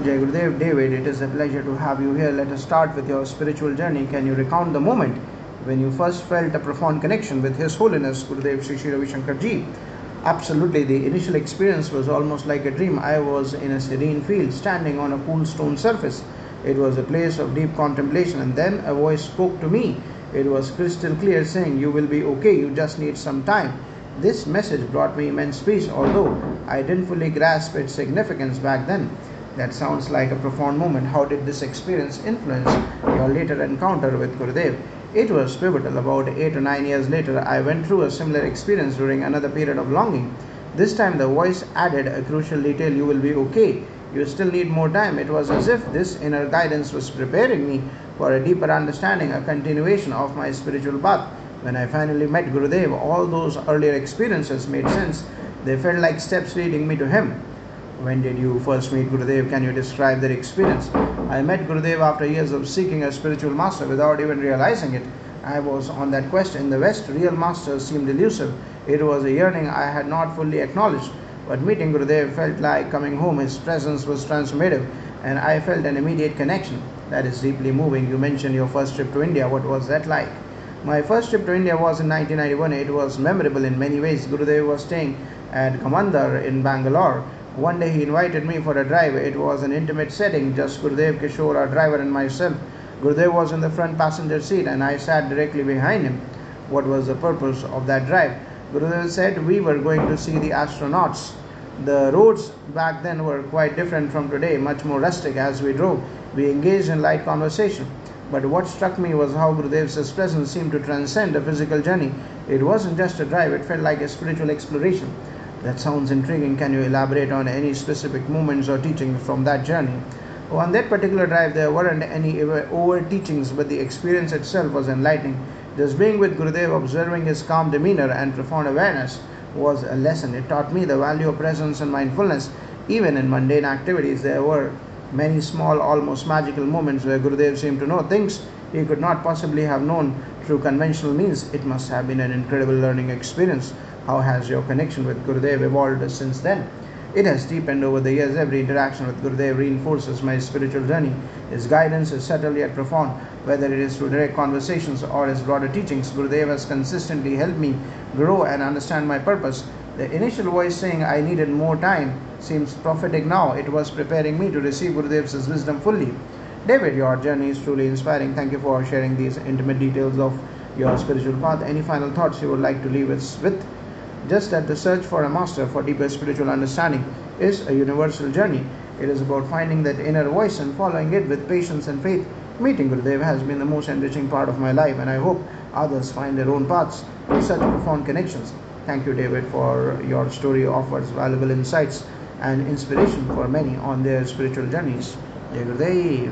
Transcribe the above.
Jai Gurudev. David, it is a pleasure to have you here. Let us start with your spiritual journey. Can you recount the moment when you first felt a profound connection with His Holiness Gurudev Sri Sri Ravi Shankar Ji? Absolutely, the initial experience was almost like a dream. I was in a serene field, standing on a cool stone surface. It was a place of deep contemplation, and then a voice spoke to me. It was crystal clear, saying, "You will be okay, you just need some time." This message brought me immense peace, although I didn't fully grasp its significance back then. That sounds like a profound moment. How did this experience influence your later encounter with Gurudev? It was pivotal. About 8 or 9 years later, I went through a similar experience during another period of longing. This time, the voice added a crucial detail: "You will be okay. You still need more time." It was as if this inner guidance was preparing me for a deeper understanding, a continuation of my spiritual path. When I finally met Gurudev, all those earlier experiences made sense. They felt like steps leading me to him. When did you first meet Gurudev? Can you describe that experience? I met Gurudev after years of seeking a spiritual master without even realizing it. I was on that quest. In the West, real masters seemed elusive. It was a yearning I had not fully acknowledged. But meeting Gurudev felt like coming home. His presence was transformative, and I felt an immediate connection. That is deeply moving. You mentioned your first trip to India. What was that like? My first trip to India was in 1991. It was memorable in many ways. Gurudev was staying at Kamandar in Bangalore. One day he invited me for a drive. It was an intimate setting, just Gurudev, Kishore, our driver, and myself. Gurudev was in the front passenger seat and I sat directly behind him. What was the purpose of that drive? Gurudev said we were going to see the astronauts. The roads back then were quite different from today, much more rustic. As we drove, we engaged in light conversation. But what struck me was how Gurudev's presence seemed to transcend a physical journey. It wasn't just a drive, it felt like a spiritual exploration. That sounds intriguing. Can you elaborate on any specific moments or teachings from that journey? On that particular drive, there weren't any over teachings, but the experience itself was enlightening. Just being with Gurudev, observing his calm demeanor and profound awareness was a lesson. It taught me the value of presence and mindfulness. Even in mundane activities, there were many small, almost magical moments where Gurudev seemed to know things he could not possibly have known through conventional means. It must have been an incredible learning experience. How has your connection with Gurudev evolved since then? It has deepened over the years. Every interaction with Gurudev reinforces my spiritual journey. His guidance is subtle yet profound. Whether it is through direct conversations or his broader teachings, Gurudev has consistently helped me grow and understand my purpose. The initial voice saying I needed more time seems prophetic now. It was preparing me to receive Gurudev's wisdom fully. David, your journey is truly inspiring. Thank you for sharing these intimate details of your spiritual path. Any final thoughts you would like to leave us with? Just that the search for a master for deeper spiritual understanding is a universal journey. It is about finding that inner voice and following it with patience and faith. Meeting Gurudev has been the most enriching part of my life, and I hope others find their own paths to such profound connections. Thank you, David, for your story offers valuable insights and inspiration for many on their spiritual journeys. Jai Gurudev.